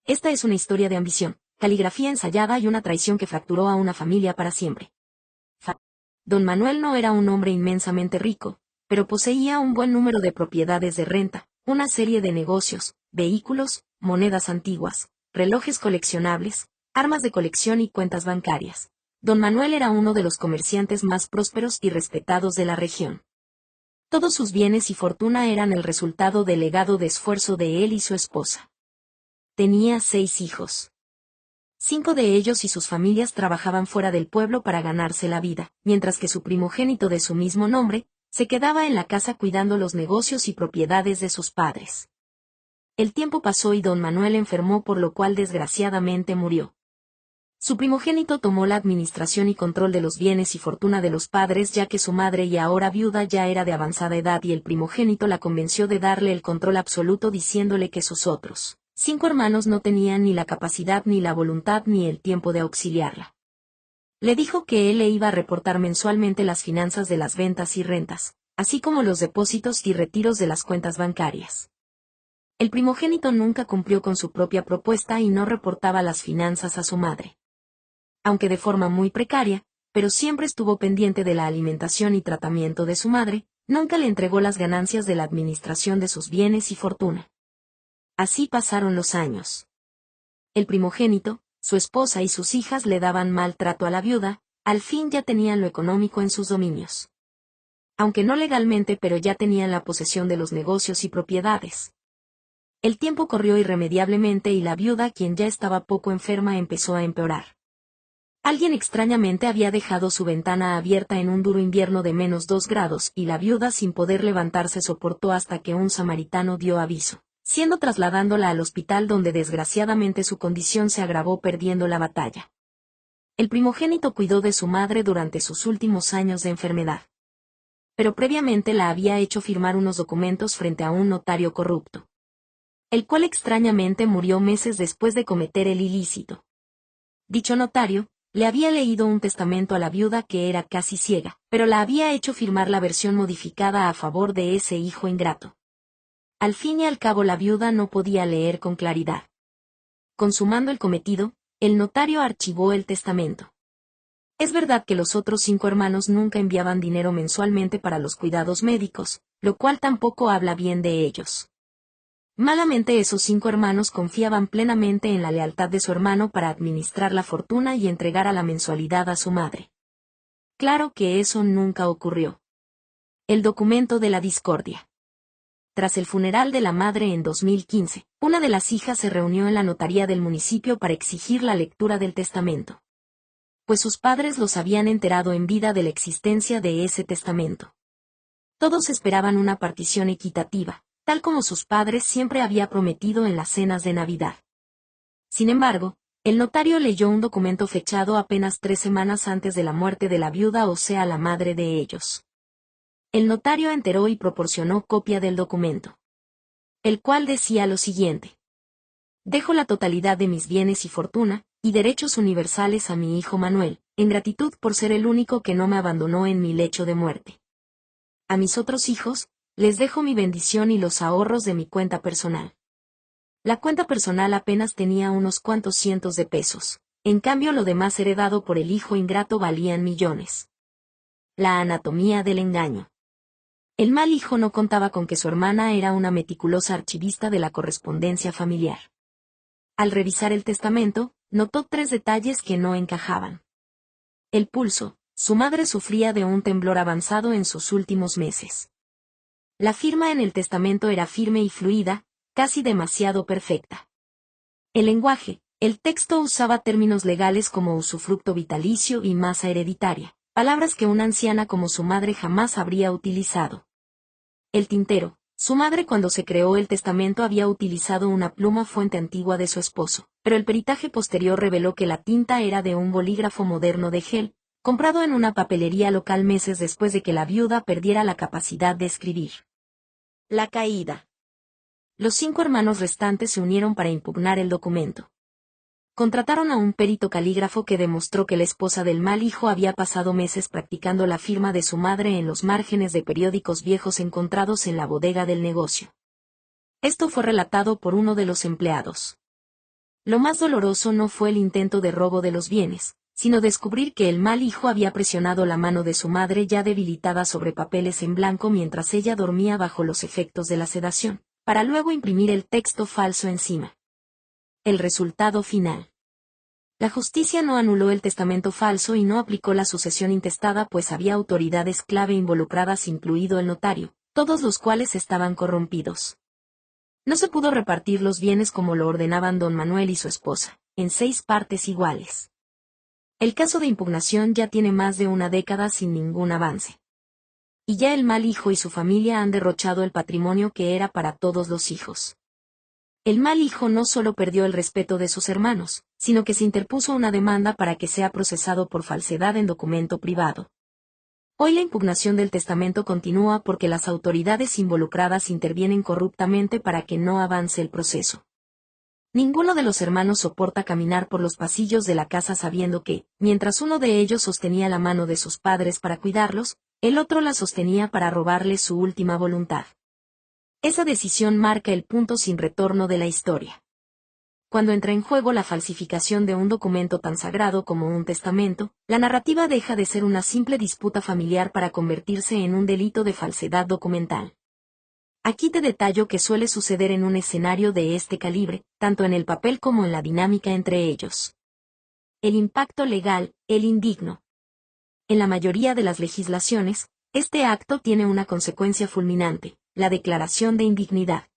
Esta es una historia de ambición, caligrafía ensayada y una traición que fracturó a una familia para siempre. Don Manuel no era un hombre inmensamente rico, pero poseía un buen número de propiedades de renta, una serie de negocios, vehículos, monedas antiguas, relojes coleccionables, armas de colección y cuentas bancarias. Don Manuel era uno de los comerciantes más prósperos y respetados de la región. Todos sus bienes y fortuna eran el resultado del legado de esfuerzo de él y su esposa. Tenía 6 hijos. 5 de ellos y sus familias trabajaban fuera del pueblo para ganarse la vida, mientras que su primogénito de su mismo nombre, se quedaba en la casa cuidando los negocios y propiedades de sus padres. El tiempo pasó y don Manuel enfermó, por lo cual desgraciadamente murió. Su primogénito tomó la administración y control de los bienes y fortuna de los padres, ya que su madre, y ahora viuda, ya era de avanzada edad, y el primogénito la convenció de darle el control absoluto, diciéndole que sus otros 5 hermanos no tenían ni la capacidad ni la voluntad ni el tiempo de auxiliarla. Le dijo que él le iba a reportar mensualmente las finanzas de las ventas y rentas, así como los depósitos y retiros de las cuentas bancarias. El primogénito nunca cumplió con su propia propuesta y no reportaba las finanzas a su madre. Aunque de forma muy precaria, pero siempre estuvo pendiente de la alimentación y tratamiento de su madre, nunca le entregó las ganancias de la administración de sus bienes y fortuna. Así pasaron los años. El primogénito, su esposa y sus hijas le daban mal trato a la viuda, al fin ya tenían lo económico en sus dominios. Aunque no legalmente, pero ya tenían la posesión de los negocios y propiedades. El tiempo corrió irremediablemente y la viuda, quien ya estaba poco enferma, empezó a empeorar. Alguien extrañamente había dejado su ventana abierta en un duro invierno de -2 grados, y la viuda, sin poder levantarse, soportó hasta que un samaritano dio aviso, siendo trasladándola al hospital, donde desgraciadamente su condición se agravó, perdiendo la batalla. El primogénito cuidó de su madre durante sus últimos años de enfermedad. Pero previamente la había hecho firmar unos documentos frente a un notario corrupto, el cual extrañamente murió meses después de cometer el ilícito. Dicho notario le había leído un testamento a la viuda, que era casi ciega, pero la había hecho firmar la versión modificada a favor de ese hijo ingrato. Al fin y al cabo la viuda no podía leer con claridad. Consumando el cometido, el notario archivó el testamento. Es verdad que los otros 5 hermanos nunca enviaban dinero mensualmente para los cuidados médicos, lo cual tampoco habla bien de ellos. Malamente esos 5 hermanos confiaban plenamente en la lealtad de su hermano para administrar la fortuna y entregar a la mensualidad a su madre. Claro que eso nunca ocurrió. El documento de la discordia. Tras el funeral de la madre en 2015, una de las hijas se reunió en la notaría del municipio para exigir la lectura del testamento. Pues sus padres los habían enterado en vida de la existencia de ese testamento. Todos esperaban una partición equitativa, tal como sus padres siempre había prometido en las cenas de Navidad. Sin embargo, el notario leyó un documento fechado apenas 3 semanas antes de la muerte de la viuda, o sea, la madre de ellos. El notario enteró y proporcionó copia del documento, el cual decía lo siguiente: dejo la totalidad de mis bienes y fortuna, y derechos universales a mi hijo Manuel, en gratitud por ser el único que no me abandonó en mi lecho de muerte. A mis otros hijos, les dejo mi bendición y los ahorros de mi cuenta personal. La cuenta personal apenas tenía unos cuantos cientos de pesos, en cambio lo demás heredado por el hijo ingrato valían millones. La anatomía del engaño. El mal hijo no contaba con que su hermana era una meticulosa archivista de la correspondencia familiar. Al revisar el testamento, notó 3 detalles que no encajaban. El pulso: su madre sufría de un temblor avanzado en sus últimos meses. La firma en el testamento era firme y fluida, casi demasiado perfecta. El lenguaje: el texto usaba términos legales como usufructo vitalicio y masa hereditaria, palabras que una anciana como su madre jamás habría utilizado. El tintero: su madre, cuando se creó el testamento, había utilizado una pluma fuente antigua de su esposo, pero el peritaje posterior reveló que la tinta era de un bolígrafo moderno de gel, comprado en una papelería local meses después de que la viuda perdiera la capacidad de escribir. La caída. Los 5 hermanos restantes se unieron para impugnar el documento. Contrataron a un perito calígrafo que demostró que la esposa del mal hijo había pasado meses practicando la firma de su madre en los márgenes de periódicos viejos encontrados en la bodega del negocio. Esto fue relatado por uno de los empleados. Lo más doloroso no fue el intento de robo de los bienes, sino descubrir que el mal hijo había presionado la mano de su madre ya debilitada sobre papeles en blanco mientras ella dormía bajo los efectos de la sedación, para luego imprimir el texto falso encima. El resultado final. La justicia no anuló el testamento falso y no aplicó la sucesión intestada pues había autoridades clave involucradas incluido el notario, todos los cuales estaban corrompidos. No se pudo repartir los bienes como lo ordenaban don Manuel y su esposa, en 6 partes iguales. El caso de impugnación ya tiene más de una década sin ningún avance. Y ya el mal hijo y su familia han derrochado el patrimonio que era para todos los hijos. El mal hijo no solo perdió el respeto de sus hermanos, sino que se interpuso una demanda para que sea procesado por falsedad en documento privado. Hoy la impugnación del testamento continúa porque las autoridades involucradas intervienen corruptamente para que no avance el proceso. Ninguno de los hermanos soporta caminar por los pasillos de la casa sabiendo que, mientras uno de ellos sostenía la mano de sus padres para cuidarlos, el otro la sostenía para robarles su última voluntad. Esa decisión marca el punto sin retorno de la historia. Cuando entra en juego la falsificación de un documento tan sagrado como un testamento, la narrativa deja de ser una simple disputa familiar para convertirse en un delito de falsedad documental. Aquí te detallo que suele suceder en un escenario de este calibre, tanto en el papel como en la dinámica entre ellos. El impacto legal, el indigno. En la mayoría de las legislaciones, este acto tiene una consecuencia fulminante, la declaración de indignidad.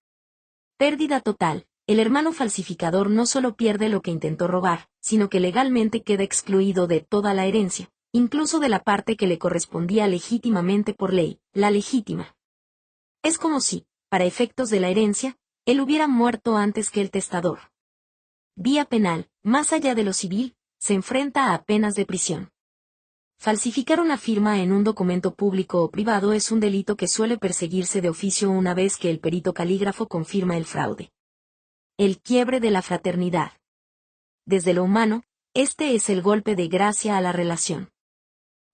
Pérdida total. El hermano falsificador no solo pierde lo que intentó robar, sino que legalmente queda excluido de toda la herencia, incluso de la parte que le correspondía legítimamente por ley, la legítima. Es como si, para efectos de la herencia, él hubiera muerto antes que el testador. Vía penal, más allá de lo civil, se enfrenta a penas de prisión. Falsificar una firma en un documento público o privado es un delito que suele perseguirse de oficio una vez que el perito calígrafo confirma el fraude. El quiebre de la fraternidad. Desde lo humano, este es el golpe de gracia a la relación.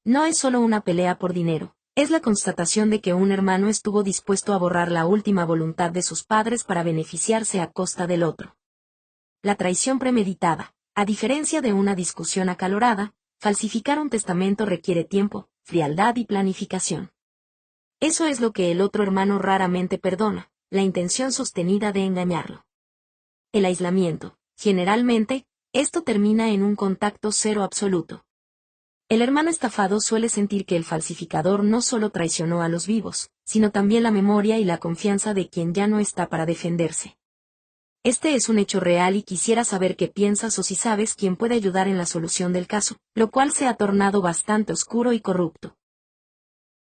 No es solo una pelea por dinero, es la constatación de que un hermano estuvo dispuesto a borrar la última voluntad de sus padres para beneficiarse a costa del otro. La traición premeditada. A diferencia de una discusión acalorada, falsificar un testamento requiere tiempo, frialdad y planificación. Eso es lo que el otro hermano raramente perdona, la intención sostenida de engañarlo. El aislamiento. Generalmente, esto termina en un contacto cero absoluto. El hermano estafado suele sentir que el falsificador no solo traicionó a los vivos, sino también la memoria y la confianza de quien ya no está para defenderse. Este es un hecho real y quisiera saber qué piensas o si sabes quién puede ayudar en la solución del caso, lo cual se ha tornado bastante oscuro y corrupto.